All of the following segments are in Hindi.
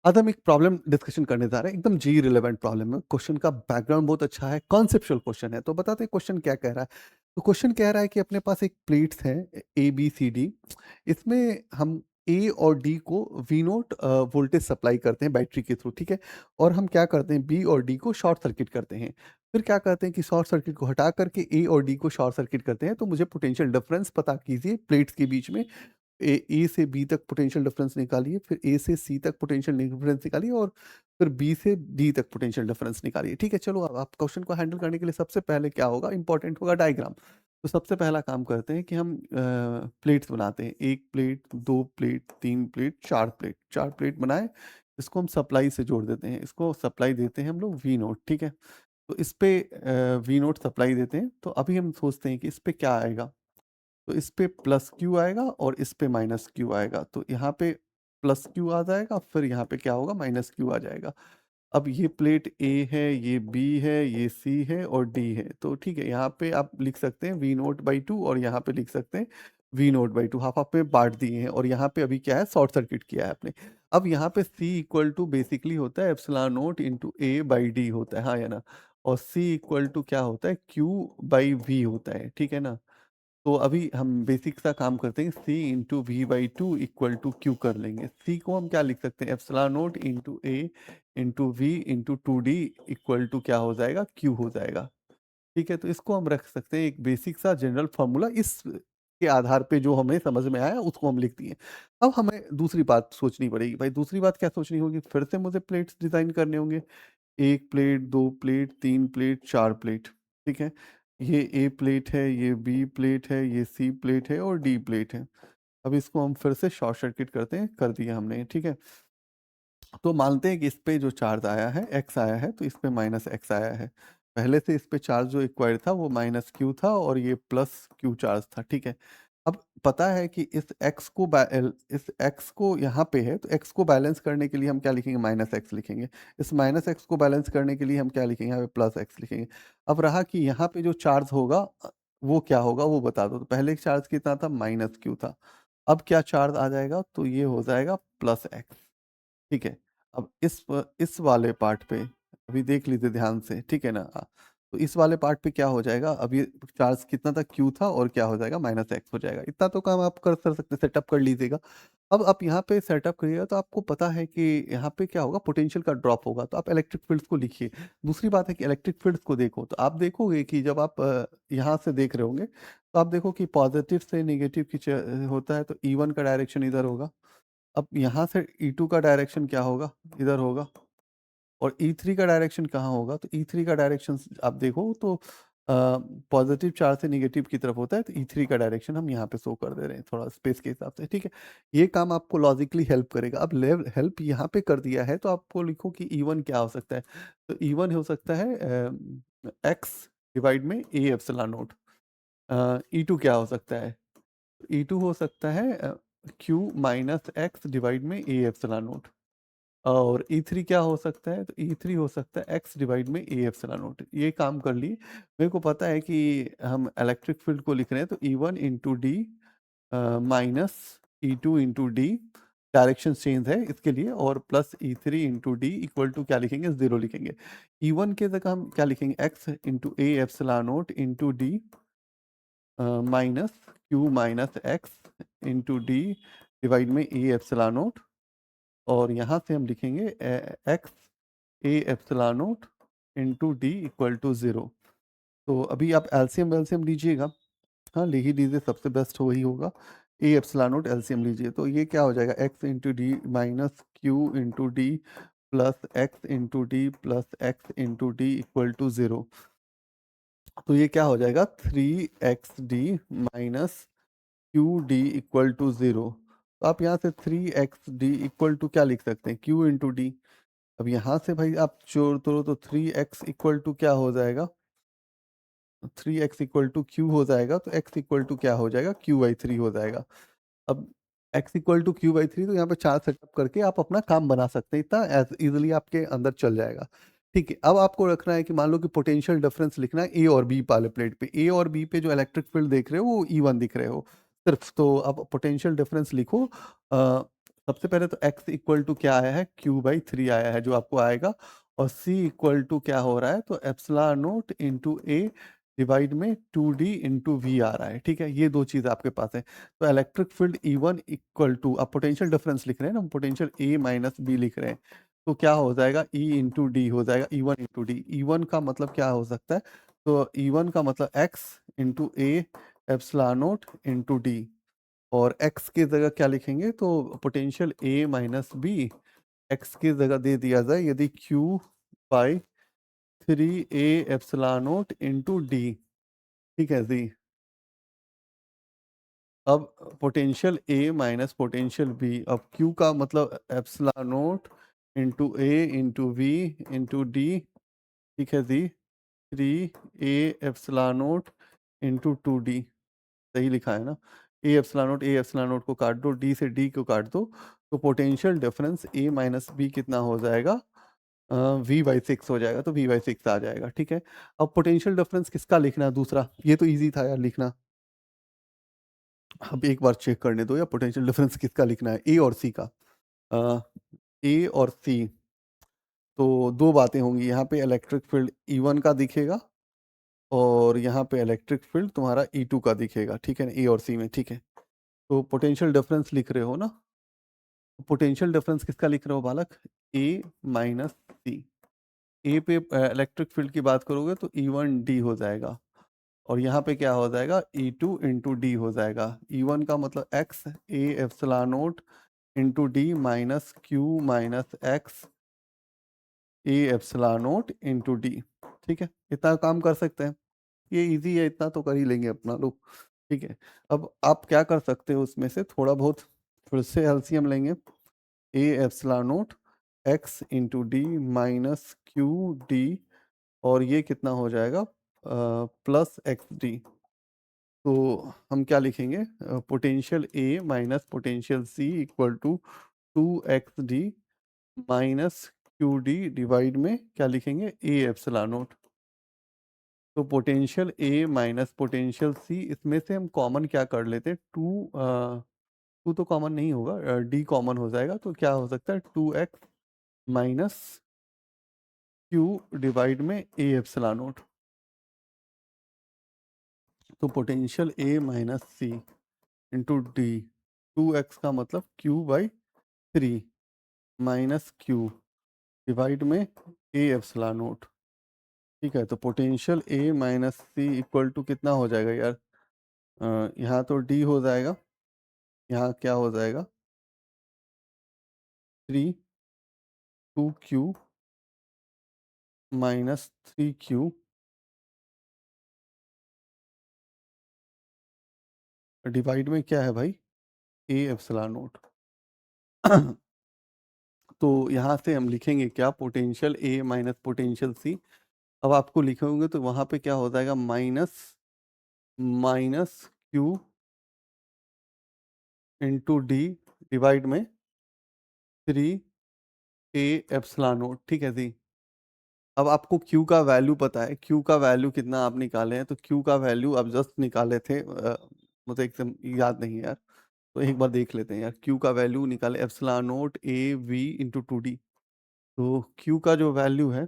आज हम एक प्रॉब्लम डिस्कशन करने जा रहे हैं, एकदम जी रिलेवेंट प्रॉब्लम है। क्वेश्चन का बैकग्राउंड बहुत अच्छा है, कॉन्सेप्चुअल क्वेश्चन है। तो बताते हैं क्वेश्चन क्या कह रहा है। तो क्वेश्चन कह रहा है कि अपने पास एक प्लेट्स हैं ए, बी, सी, डी। इसमें हम ए और डी को वी नोट वोल्टेज सप्लाई करते हैं बैटरी के थ्रू, ठीक है? और हम क्या करते हैं, बी और डी को शॉर्ट सर्किट करते हैं। फिर क्या करते हैं कि शॉर्ट सर्किट को हटा करके ए और डी को शॉर्ट सर्किट करते हैं। तो मुझे पोटेंशियल डिफरेंस पता कीजिए प्लेट्स के बीच में। ए से बी तक पोटेंशियल डिफरेंस निकालिए, फिर ए से सी तक पोटेंशियल डिफरेंस निकालिए और फिर बी से डी तक पोटेंशियल डिफरेंस निकालिए। ठीक है, चलो अब आप क्वेश्चन को हैंडल करने के लिए सबसे पहले क्या होगा, इंपॉर्टेंट होगा डायग्राम। तो सबसे पहला काम करते हैं कि हम प्लेट्स बनाते हैं। 1 plate, 2 plate, 3 plate, 4 plate. 4 plate बनाए, इसको हम सप्लाई से जोड़ देते हैं। इसको सप्लाई देते हैं हम लोग वी नोट, ठीक है? तो इस पे वी नोट सप्लाई देते हैं। तो अभी हम सोचते हैं कि इस पे क्या आएगा? तो इस पे प्लस क्यू आएगा और इस पे माइनस क्यू आएगा। तो यहाँ पे प्लस क्यू आ जाएगा, फिर यहाँ पे क्या होगा, माइनस क्यू आ जाएगा। अब ये प्लेट ए है, ये बी है, ये सी है और डी है। तो ठीक है, यहाँ पे आप लिख सकते हैं वी नोट बाई टू और यहाँ पे लिख सकते हैं we note by two. Half half में बांट दिए हैं और यहाँ पे अभी क्या है, शॉर्ट सर्किट किया है आपने। अब यहाँ पे सी इक्वल टू बेसिकली होता है epsilon naught into A by D होता है, हाँ या ना? और सी इक्वल टू क्या होता है, क्यू बाई वी होता है, ठीक है ना? तो अभी हम बेसिक सा काम करते हैं, C into V by two equal to Q कर लेंगे। सी को हम क्या लिख सकते हैं, epsilon naught into A into we into two D equal to क्या हो जाएगा, क्यू हो जाएगा। ठीक है, तो इसको हम रख सकते हैं एक बेसिक सा जनरल फार्मूला। इस के आधार पे जो हमें समझ में आया उसको हम लिख दिए। अब हमें दूसरी बात सोचनी पड़ेगी। भाई दूसरी बात क्या सोचनी होगी, फिर से मुझे प्लेट्स डिजाइन करने होंगे। 1 प्लेट, 2 प्लेट, 3 प्लेट, 4 प्लेट, ठीक है? ये ए प्लेट है, ये बी प्लेट है, ये सी प्लेट है और डी प्लेट है। अब इसको हम फिर से शॉर्ट सर्किट करते हैं, कर दिया हमने, ठीक है? तो मानते हैं कि इस पे जो चार्ज आया है, एक्स आया है, तो इस पे माइनस एक्स आया है। पहले से इस पे चार्ज जो एक्वायर्ड था वो माइनस क्यू था और ये प्लस क्यू चार्ज था, ठीक है? अब पता है कि इस एक्स को यहाँ पे है, तो एक्स को बैलेंस करने के लिए हम क्या लिखेंगे, माइनस एक्स लिखेंगे। इस माइनस एक्स को बैलेंस करने के लिए हम क्या लिखेंगे, यहाँ पे प्लस एक्स लिखेंगे। अब रहा कि यहाँ पे जो चार्ज होगा वो क्या होगा वो बता दो। तो पहले चार्ज कितना था, माइनस क्यू था। अब क्या चार्ज आ जाएगा, तो ये हो जाएगा प्लस एक्स, ठीक है? अब इस वाले पार्ट पे अभी देख लीजिए ध्यान से, ठीक है ना? तो इस वाले पार्ट पे क्या हो जाएगा, अब ये चार्ज कितना था, क्यू था, और क्या हो जाएगा, माइनस एक्स हो जाएगा। इतना तो काम आप कर सकते, सेटअप कर लीजिएगा। अब आप यहाँ पे सेटअप करिएगा तो आपको पता है कि यहाँ पे क्या होगा, पोटेंशियल का ड्रॉप होगा। तो आप इलेक्ट्रिक फील्ड्स को लिखिए। दूसरी बात है कि इलेक्ट्रिक फील्ड्स को देखो, तो आप देखोगे कि जब आप यहाँ से देख रहे होंगे तो आप देखो कि पॉजिटिव से नेगेटिव की होता है, तो E1 का डायरेक्शन इधर होगा। अब यहाँ से E2 का डायरेक्शन क्या होगा, इधर होगा। और E3 का डायरेक्शन कहाँ होगा, तो E3 का डायरेक्शन आप देखो तो पॉजिटिव चार्ज से नेगेटिव की तरफ होता है। तो E3 का डायरेक्शन हम यहाँ पे शो कर दे रहे हैं थोड़ा स्पेस के हिसाब से, ठीक है? ये काम आपको लॉजिकली हेल्प करेगा। अब हेल्प यहाँ पे कर दिया है तो आपको लिखो कि E1 क्या हो सकता है। तो E1 हो सकता है एक्स डिवाइड में ए एप्सिलॉन नोट। E2 क्या हो सकता है, E2 हो सकता है क्यू माइनस एक्स डिवाइड में ए एप्सिलॉन नोट। और E3 क्या हो सकता है, तो E3 हो सकता है एक्स डिवाइड में ए एप्सिलॉन नोट। ये काम कर लिए। मेरे को पता है कि हम इलेक्ट्रिक फील्ड को लिख रहे हैं, तो E1 into d minus E2 into d, direction change है इसके लिए, और plus E3 into d equal to क्या लिखेंगे, 0 लिखेंगे। E1 के जगह हम क्या लिखेंगे, x into a epsilon naught into d minus q minus x into d divide में ए एप्सिलॉन नोट। और यहाँ से हम लिखेंगे x a epsilon naught into d equal to 0। तो अभी आप एलसीएम वेलसीएम लीजिएगा। हाँ, ले ही लीजिए, सबसे बेस्ट वही होगा। ए एप्सिलॉन नोट एलसीएम लीजिए, तो ये क्या हो जाएगा, x into d minus q into d plus x into d plus x into d equal to 0। तो ये क्या हो जाएगा, 3xd minus q d equal to 0। तो आप यहाँ से 3xd इक्वल टू क्या लिख सकते हैं, q इंटू डी। अब यहाँ से भाई आप जोड़ दो तो 3x इक्वल टू क्या हो जाएगा, 3x इक्वल टू क्यू हो जाएगा। तो x इक्वल टू क्या हो जाएगा, q/3 हो जाएगा। अब x इक्वल टू q/3, तो यहाँ पे चार्ट सेटअप करके आप अपना काम बना सकते हैं, इतना एज इजिली आपके अंदर चल जाएगा। ठीक है, अब आपको रखना है कि मान लो कि पोटेंशियल डिफरेंस लिखना है ए और बी वाले प्लेट पे। ए और बी पे जो इलेक्ट्रिक फील्ड देख रहे हो वो E1 दिख रहे हो सिर्फ। तो अब पोटेंशियल डिफरेंस लिखो सबसे पहले तो x इक्वल टू क्या आया है, q/3 आया है जो आपको आएगा, और c इक्वल टू क्या हो रहा है, तो epsilon naught into a divide में 2d इंटू वी आ रहा है। ठीक है, ये दो चीज़ आपके पास है। तो electric field E1 equal to, आप पोटेंशियल डिफरेंस लिख रहे हैं ना, पोटेंशियल a माइनस बी लिख रहे हैं, तो क्या हो जाएगा, E इंटू डी हो जाएगा, E1 इंटू डी। E1 का मतलब क्या हो सकता है, तो E1 का मतलब x into a epsilon naught into d, और x की जगह क्या लिखेंगे, तो potential a minus b, x की जगह दे दिया जाए यदि q/3a epsilon naught into d. ठीक है जी। अब potential a minus potential b, अब q का मतलब epsilon naught into a into we into d. ठीक है जी, 3a epsilon naught into 2d, सही लिखा है ना। ए एप्सिलॉन नोट को काट दो, डी से डी को काट दो, तो पोटेंशियल डिफरेंस ए माइनस बी कितना हो जाएगा, v/6 हो जाएगा, तो v/6 आ जाएगा। ठीक है, अब पोटेंशियल डिफरेंस किसका लिखना है दूसरा, ये तो इजी था यार लिखना। अब एक बार चेक करने दो या पोटेंशियल डिफरेंस किसका लिखना है, ए और सी का। ए और सी, तो दो बातें होंगी, यहाँ पे इलेक्ट्रिक फील्ड E1 का दिखेगा, और यहाँ पे इलेक्ट्रिक फील्ड तुम्हारा E2 का दिखेगा। ठीक है ना, ए और सी में। ठीक है, तो पोटेंशियल डिफरेंस लिख रहे हो ना, पोटेंशियल डिफरेंस किसका लिख रहे हो बालक, ए माइनस सी। ए पे इलेक्ट्रिक फील्ड की बात करोगे तो E1D हो जाएगा, और यहाँ पे क्या हो जाएगा, E2 इंटू डी हो जाएगा। E1 का मतलब x a epsilon naught into d minus q minus x a epsilon naught into d. ठीक है, इतना काम कर सकते हैं, ये इजी है, इतना तो कर ही लेंगे अपना लोग। ठीक है, अब आप क्या कर सकते हो उसमें से थोड़ा बहुत, फिर से एलसीएम लेंगे, ए epsilon naught x into d minus q D, और ये कितना हो जाएगा, प्लस एक्स डी। तो हम क्या लिखेंगे, potential a minus potential c equal to 2xd minus q d divide में क्या लिखेंगे, ए एप्सिलॉन नोट। तो potential a minus potential c, इसमें से हम कॉमन क्या कर लेते हैं, टू तो कॉमन नहीं होगा, डी कॉमन हो जाएगा, तो क्या हो सकता है, 2x माइनस क्यू डिवाइड में ए एप्सिलॉन नोट। तो potential a minus C into D, 2x का मतलब q/3 माइनस क्यू डिवाइड में ए एप्सिलॉन नोट। ठीक है, तो potential a minus c equal to कितना हो जाएगा यार, यहाँ तो डी हो जाएगा, यहाँ क्या हो जाएगा, 2q माइनस 3q डिवाइड में क्या है भाई, ए एप्सिलॉन नोट। तो यहाँ से हम लिखेंगे क्या, पोटेंशियल ए माइनस पोटेंशियल सी। अब आपको लिखोगे तो वहाँ पे क्या हो जाएगा, minus q into d divide में 3a एप्सिलॉन नोट। ठीक है जी। अब आपको Q का वैल्यू पता है, Q का वैल्यू कितना आप निकाले हैं, तो Q का वैल्यू आप जस्ट निकाले थे, मुझे एकदम याद नहीं है यार, तो एक बार देख लेते हैं यार। Q का वैल्यू निकाले epsilon naught A V into 2d, तो Q का जो वैल्यू है,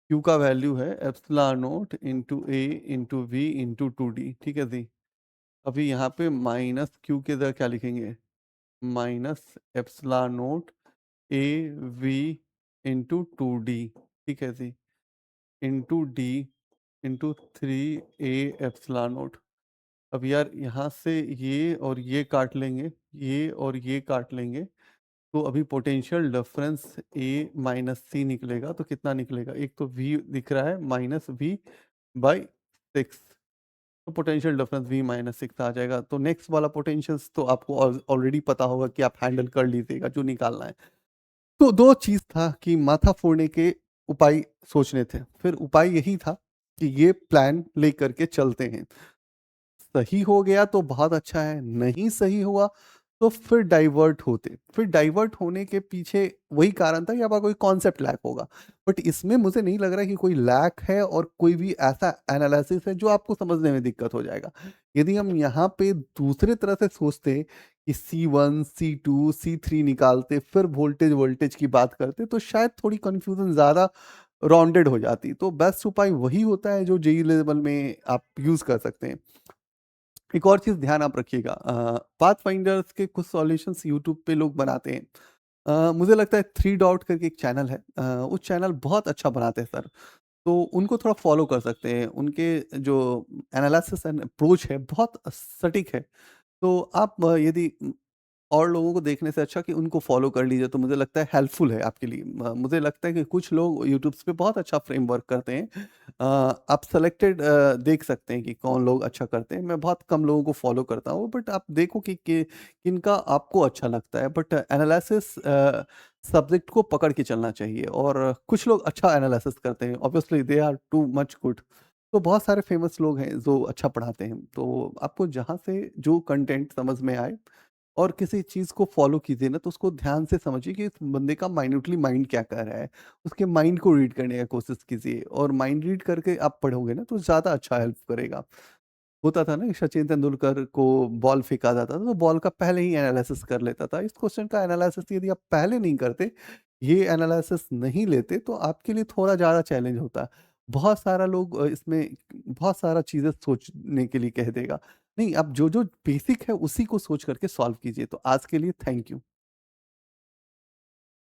Q का वैल्यू है epsilon naught into A into we into 2d। ठीक है जी। अभी यहाँ पे माइनस Q के जगह क्या लिखेंगे, minus epsilon naught A V into 2d। ठीक है जी, into D into 3a epsilon naught. अब यार यहाँ से ये और ये काट लेंगे, ये और ये काट लेंगे, तो अभी पोटेंशियल डिफरेंस a माइनस सी निकलेगा, तो कितना निकलेगा, एक तो v दिख रहा है माइनस v/6, तो पोटेंशियल डिफरेंस v-6 आ जाएगा। तो नेक्स्ट वाला पोटेंशियल्स तो आपको ऑलरेडी पता होगा कि आप हैंडल कर लीजिएगा जो निकालना है। तो दो चीज था कि माथा फोड़ने के उपाय सोचने थे, फिर उपाय यही था कि ये प्लान लेकर के चलते हैं, सही हो गया तो बहुत अच्छा है, नहीं सही हुआ तो फिर डाइवर्ट होते, फिर डाइवर्ट होने के पीछे वही कारण था कि आपका कोई कॉन्सेप्ट लैक होगा। बट इसमें मुझे नहीं लग रहा कि कोई लैक है और कोई भी ऐसा एनालिसिस है जो आपको समझने में दिक्कत हो जाएगा। यदि हम यहाँ पे दूसरे तरह से सोचते कि C1, C2, C3 निकालते, फिर वोल्टेज की बात करते, तो शायद थोड़ी कन्फ्यूज़न ज़्यादा राउंडेड हो जाती। तो बेस्ट उपाय वही होता है जो जेईई लेवल में आप यूज़ कर सकते हैं। एक और चीज़ ध्यान आप रखिएगा, पाथफाइंडर्स के कुछ सॉल्यूशंस यूट्यूब पे लोग बनाते हैं। मुझे लगता है थ्री डॉट करके एक चैनल है, वो चैनल बहुत अच्छा बनाते हैं सर। तो उनको थोड़ा फ़ॉलो कर सकते हैं। उनके जो एनालिसिस एंड अप्रोच है बहुत सटीक है। तो आप यदि और लोगों को देखने से अच्छा कि उनको फ़ॉलो कर लीजिए, तो मुझे लगता है हेल्पफुल है आपके लिए। मुझे लगता है कि कुछ लोग यूट्यूब्स पे बहुत अच्छा फ्रेमवर्क करते हैं। आप सेलेक्टेड देख सकते हैं कि कौन लोग अच्छा करते हैं। मैं बहुत कम लोगों को फ़ॉलो करता हूँ, बट आप देखो कि किनका आपको अच्छा लगता है। बट एनालिसिस सब्जेक्ट को पकड़ के चलना चाहिए, और कुछ लोग अच्छा एनालिसिस करते हैं। Obviously they are too much good. तो बहुत सारे फेमस लोग हैं जो अच्छा पढ़ाते हैं। तो आपको जहाँ से जो कंटेंट समझ में आए और किसी चीज़ को फ़ॉलो कीजिए ना, तो उसको ध्यान से समझिए कि इस बंदे का माइन्यूटली माइंड क्या कर रहा है। उसके माइंड को रीड करने का कोशिश कीजिए, और माइंड रीड करके आप पढ़ोगे ना, तो ज़्यादा अच्छा हेल्प करेगा। होता था ना कि सचिन तेंदुलकर को बॉल फेंका जाता था, तो बॉल का पहले ही एनालिसिस कर लेता था। इस क्वेश्चन का एनालिसिस यदि आप पहले नहीं करते, ये एनालिसिस नहीं लेते, तो आपके लिए थोड़ा ज़्यादा चैलेंज होता। बहुत सारा लोग इसमें बहुत सारा चीज़ें सोचने के लिए कह देगा। नहीं, आप जो-जो बेसिक है उसी को सोच करके सॉल्व कीजिए। तो आज के लिए थैंक यू।